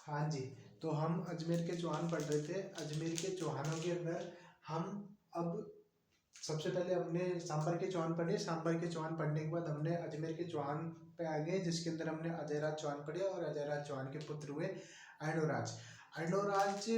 हाँ जी, तो हम अजमेर के चौहान पढ़ रहे थे। अजमेर के चौहानों के अंदर हम अब सबसे पहले हमने सांबर के चौहान पढ़े। सांबर के चौहान पढ़ने के बाद हमने अजमेर के चौहान पे आ गए, जिसके अंदर हमने अजयराज चौहान पढ़े और अजयराज चौहान के पुत्र हुए अर्णोराज। अर्णोराज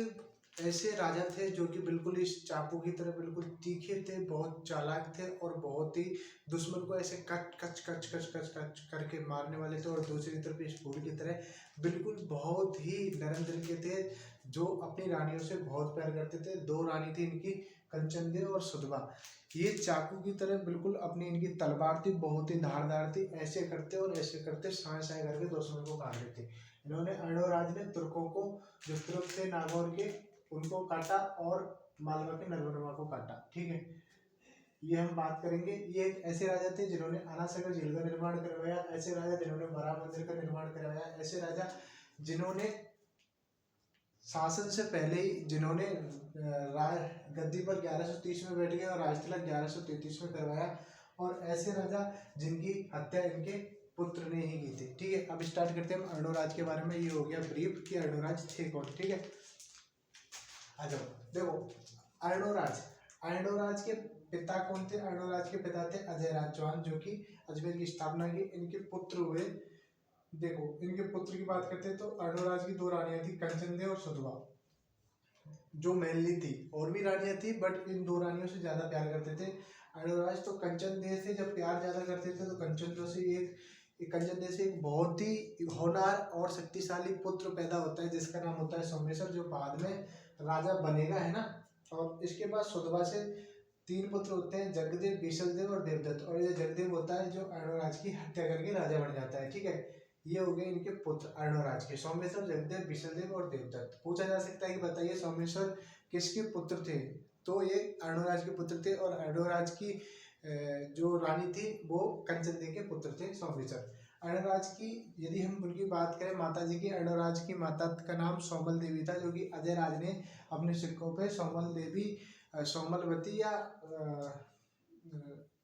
ऐसे राजा थे जो कि बिल्कुल इस चाकू की तरह बिल्कुल तीखे थे, बहुत चालाक थे और बहुत ही दुश्मन को ऐसे कच कच कच कच कच कच करके मारने वाले थे। और दूसरी तरफ इस फूल की तरह बिल्कुल बहुत ही नरम दिल के थे, जो अपनी रानियों से बहुत प्यार करते थे। दो रानी थी इनकी, कंचनदेव और सुधवा। ये चाकू की तरह बिल्कुल अपनी इनकी तलवार थी, बहुत ही धारदार थी। ऐसे करते और ऐसे करते साए साए करके दुश्मन को काट देते। इन्होंने अर्णोराज ने तुर्कों को, जो तुर्क थे नागौर के, उनको काटा और मालवा के नरवरमा को काटा। ठीक है, ये हम बात करेंगे। ये एक ऐसे राजा थे जिन्होंने आनासागर झील का निर्माण करवाया, ऐसे राजा जिन्होंने बराह मंदिर का निर्माण करवाया, ऐसे राजा जिन्होंने शासन से पहले ही जिन्होंने गद्दी पर 1130 में बैठ गए और राजतिलक 1133 में करवाया, और ऐसे राजा जिनकी हत्या इनके पुत्र ने ही की थी। ठीक है, अब स्टार्ट करते हैं हम अर्णोराज के बारे में। ये हो गया ब्रीफ कि अर्णोराज थे कौन। ठीक है, आ जाओ। देखो, अर्णोराज अर्णोराज के पिता कौन थे? अर्णोराज के पिता थे अजयराज चौहान, जो कि अजमेर की स्थापना की। इनके पुत्र हुए, देखो इनके पुत्र की बात करते हैं तो अर्णोराज की दो रानियां थी, कंचनदेव और सुधवा, जो मेनली थी। और भी रानियां थी बट इन दो रानियों से ज्यादा प्यार करते थे अर्णोराज। तो कंचनदेव से जब प्यार ज्यादा करते थे तो कंचनदेव से एक बहुत ही होनहार और शक्तिशाली पुत्र पैदा होता है, जिसका नाम होता है सोमेश्वर, जो बाद में राजा बनेगा, है ना। और इसके बाद सुधवा से तीन पुत्र होते हैं, जगदेव, बीसलदेव और देवदत्त। और ये जगदेव होता है जो अर्णोराज की हत्या करके राजा बन जाता है। ठीक है, ये हो गए इनके पुत्र अर्णोराज के, सोमेश्वर, जगदेव, बीसलदेव और देवदत्त। पूछा जा सकता है कि बताइए सोमेश्वर किसके पुत्र थे? तो ये अर्णोराज के पुत्र थे, और अर्णोराज की जो रानी थी वो कंचनदेव के पुत्र थे, सोमेश्वर। अर्णोराज की यदि हम उनकी बात करें माता जी की, अर्णोराज की माता का नाम सोमल देवी था, जो कि अजयराज ने अपने सिक्कों पे सोमल देवी, सोमलवती या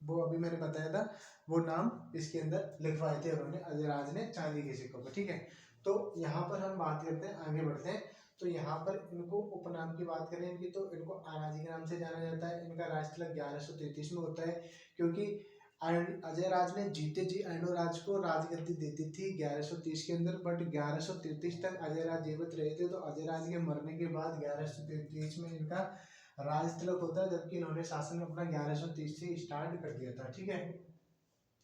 वो अभी मैंने बताया था, वो नाम इसके अंदर लिखवाए थे उन्होंने, अजयराज ने, चांदी के सिक्कों पर। ठीक है, तो यहाँ पर हम बात करते हैं, आगे बढ़ते हैं। तो यहाँ पर इनको उपनाम की बात करें इनकी, तो इनको आनाजी के नाम से जाना जाता है। इनका राजतिलक 1133 में होता है, क्योंकि अजयराज ने जीते जी अर्णोराज को राजगद्दी देती थी 1130 के अंदर, बट 1133 तक अजयराज जीवित रहे थे। तो अजयराज के मरने के बाद 1133 में इनका राज तिलक होता है, जबकि इन्होंने शासन अपना 1130 से स्टार्ट कर दिया था। ठीक है,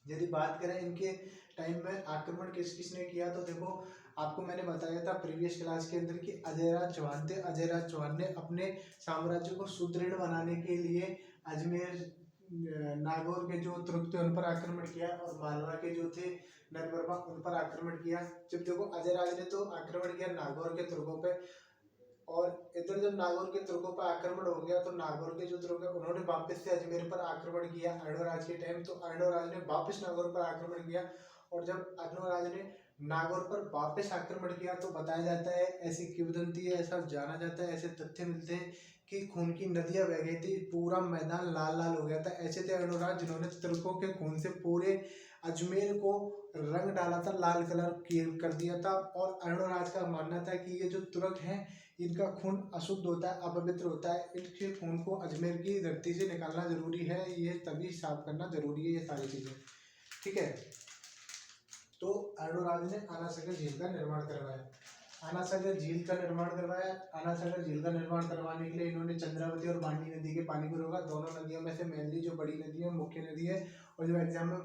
यदि बात करें इनके टाइम में आक्रमण किस किसने किया, तो देखो आपको मैंने बताया था प्रीवियस क्लास के अंदर कि अजयराज चौहान थे। अजयराज चौहान ने अपने साम्राज्य को सुदृढ़ बनाने के लिए अजमेर, नागौर के जो तुर्क थे उन पर आक्रमण किया, और मालवा के जो थे नरवर्मा, उन पर आक्रमण किया। जब देखो अजयराज ने तो आक्रमण किया नागौर के तुर्कों पे, और इधर जब नागौर के तुर्कों पर आक्रमण हो गया तो नागौर के जो तुर्क है उन्होंने वापस से अजमेर पर आक्रमण किया अर्णोराज के टाइम। तो अर्णोराज ने वापस नागौर पर आक्रमण किया, और जब अर्णोराज ने नागौर पर वापस आक्रमण किया तो बताया जाता है, ऐसी किंवदंती है, ऐसा जाना जाता है, ऐसे तथ्य मिलते हैं कि खून की नदियां बह गई थी, पूरा मैदान लाल लाल हो गया था। ऐसे थे अर्णोराज जिन्होंने तुर्कों के खून से पूरे अजमेर को रंग डाला था, लाल कलर कर दिया था। और अर्णोराज का मानना था कि ये जो तुर्क हैं इनका खून अशुद्ध होता है, अपवित्र होता है, इनके खून को अजमेर की धरती से निकालना जरूरी है, ये तभी साफ करना जरूरी है, ये सारी चीजें। ठीक है, तो अर्णोराज ने आनासागर झील का निर्माण करवाया। आनासागर झील का निर्माण करवाया। आनासागर झील का निर्माण करवाने के लिए इन्होंने चंद्रावती और बांडी नदी के पानी को रोका। दोनों नदियों में से मेनली जो बड़ी नदी है, मुख्य नदी है, और जो एग्जाम में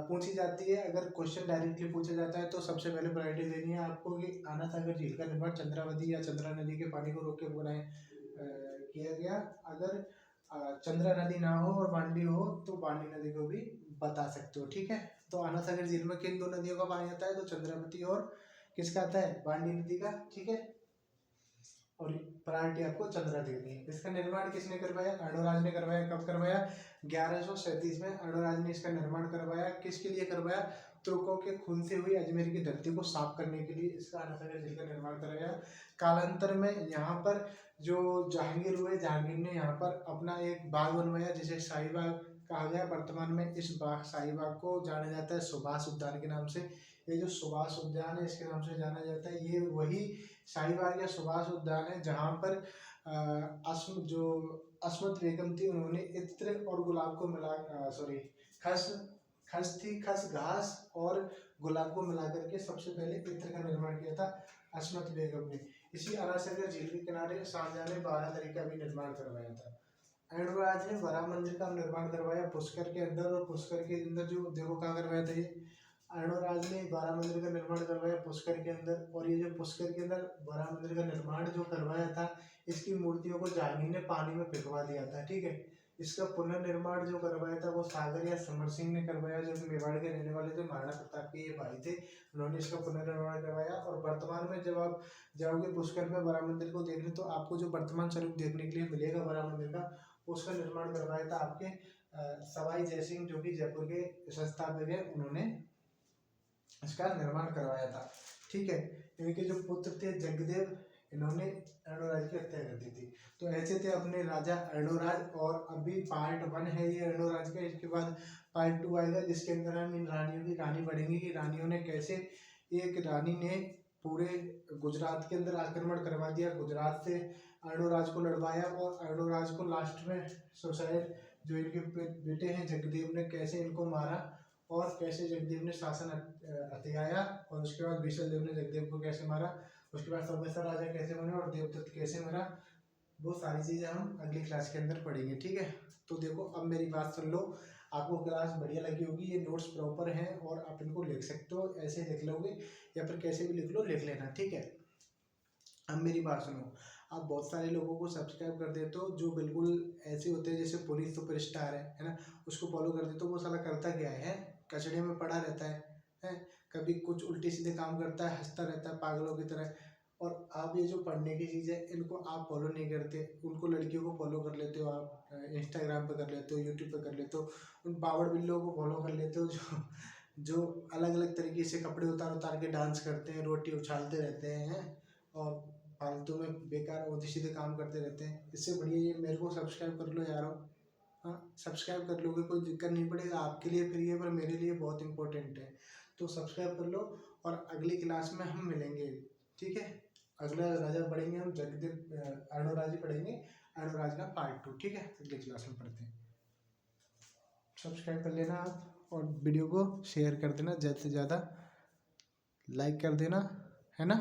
पूछी जाती है, अगर क्वेश्चन डायरेक्टली पूछा जाता है तो सबसे पहले प्रायोरिटी देनी है आपको कि आनासागर झील का निर्माण चंद्रावती या चंद्रा नदी के पानी को रोक के किया गया। अगर चंद्रा नदी ना हो और बांडी हो तो बांडी नदी को भी बता सकते हो। ठीक है, तो आनासागर झील में किन दो नदियों का पानी आता है? तो चंद्रावती और किसका आता है? बांडी नदी का। ठीक है, और प्रायोरिटी आपको चंद्रा देनी है। इसका निर्माण किसने करवाया? अर्णोराज ने करवाया। कब करवाया? 1137 में अर्णोराज ने इसका निर्माण करवाया। किसके लिए करवाया? तुर्कों के खून से हुई अजमेर की धरती को साफ करने के लिए इसका आनासागर झील का निर्माण करवाया। कालांतर में यहाँ पर जो जहांगीर हुए, जहांगीर ने यहाँ पर अपना एक बाग बनवाया जिसे शाही बाग कहा गया। वर्तमान में इस बाग, शाही बाग को जाना जाता है सुभाष उद्यान के नाम से। ये जो सुभाष उद्यान है इसके नाम से जाना जाता है। ये वही शाही बाग या सुभाष उद्यान है जहाँ पर अस्मत बेगम थी, उन्होंने इत्र और गुलाब को मिला, खस थी, खस घास और गुलाब को मिला करके सबसे पहले इत्र का निर्माण किया था अस्मत बेगम ने। इसी अनासागर झील के किनारे शाहजहां ने बारादरी का भी निर्माण करवाया था। ऐनोराज ने बड़ा मंदिर का निर्माण करवाया पुष्कर के अंदर, और पुष्कर के अंदर जो देखो कहाँ करवाया था ये, ऐनोराज ने बड़ा मंदिर का निर्माण करवाया पुष्कर के अंदर। और ये जो पुष्कर के अंदर बड़ा मंदिर का निर्माण जो करवाया था, इसकी मूर्तियों को जहांगीर ने पानी में फेंकवा दिया था, ठीक है। इसका पुनर्निर्माण जो करवाया था वो सागर या समर सिंह ने करवाया, जो कि मेवाड़ के रहने वाले थे, महाराणा प्रताप के ये भाई थे, उन्होंने इसका पुनर्निर्माण करवाया। और वर्तमान में जब आप जाओगे पुष्कर में बड़ा मंदिर को देखने, तो आपको जो वर्तमान स्वरूप देखने के लिए मिलेगा बड़ा मंदिर का, उसका निर्माण करवाया था आपके सवाई जयसिंह, जो कि जयपुर के संस्थापक है, उन्होंने इसका निर्माण करवाया था, ठीक है। इनके जो पुत्र थे जगदेव, इन्होंने अर्णोराज की हत्या कर दी थी। तो ऐसे थे अपने राजा अर्णोराज। और अभी पार्ट 1 है ये अर्णोराज का, इसके बाद पार्ट 2 आएगा, जिसके अंदर हम इन रानियों की कहानी पढ़ेंगे कि रानियों ने कैसे, एक रानी ने पूरे गुजरात के अंदर आक्रमण करवा दिया, गुजरात से अर्णोराज को लड़वाया, और अर्णोराज को लास्ट में सुसाइड, जो इनके बेटे हैं जगदेव ने, कैसे इनको मारा, और कैसे जगदेव ने शासन हथियाया, और उसके बाद विशलदेव ने जगदेव को कैसे मारा, उसके बाद सर्वेश्वर राजा कैसे बने, और देवदत्त कैसे मरा, वो सारी चीज़ें हम अगली क्लास के अंदर पढ़ेंगे, ठीक है। तो देखो अब मेरी बात सुन लो, आपको क्लास बढ़िया लगी होगी, ये नोट्स प्रॉपर हैं और आप इनको लिख सकते हो, ऐसे लिख लोगे या फिर कैसे भी लिख लो, लिख लेना, ठीक है। अब मेरी बात सुनो, आप बहुत सारे लोगों को सब्सक्राइब कर देते हो जो बिल्कुल ऐसे होते हैं जैसे पुनीत सुपरस्टार है ना, उसको फॉलो कर देते हो, वो साला करता क्या है, कचड़े में पड़ा रहता है, कभी कुछ उल्टे सीधे काम करता है, हंसता रहता है पागलों की तरह। और आप ये जो पढ़ने की चीज़ है इनको आप फॉलो नहीं करते, उनको लड़कियों को फॉलो कर लेते हो, आप इंस्टाग्राम पे कर लेते हो, यूट्यूब पे कर लेते हो, उन पावड़ बिल्लों को फॉलो कर लेते हो जो अलग अलग तरीके से कपड़े उतार उतार के डांस करते हैं, रोटी उछालते रहते हैं, और फालतू में बेकार उल्टे सीधे काम करते रहते हैं। इससे बढ़िया ये मेरे को सब्सक्राइब कर लो यारो, हाँ सब्सक्राइब कर लोगे, कोई दिक्कत नहीं पड़ेगा, आपके लिए फ्री है पर मेरे लिए बहुत इंपॉर्टेंट है। तो सब्सक्राइब कर लो, और अगली क्लास में हम मिलेंगे, ठीक है। अगला राजा पढ़ेंगे हम जगदेव, अर्णोराज पढ़ेंगे, अर्णोराज का पार्ट 2, ठीक है, अगली क्लास में पढ़ते हैं। सब्सक्राइब कर लेना आप, और वीडियो को शेयर कर देना, ज़्यादा से ज़्यादा लाइक कर देना, है ना।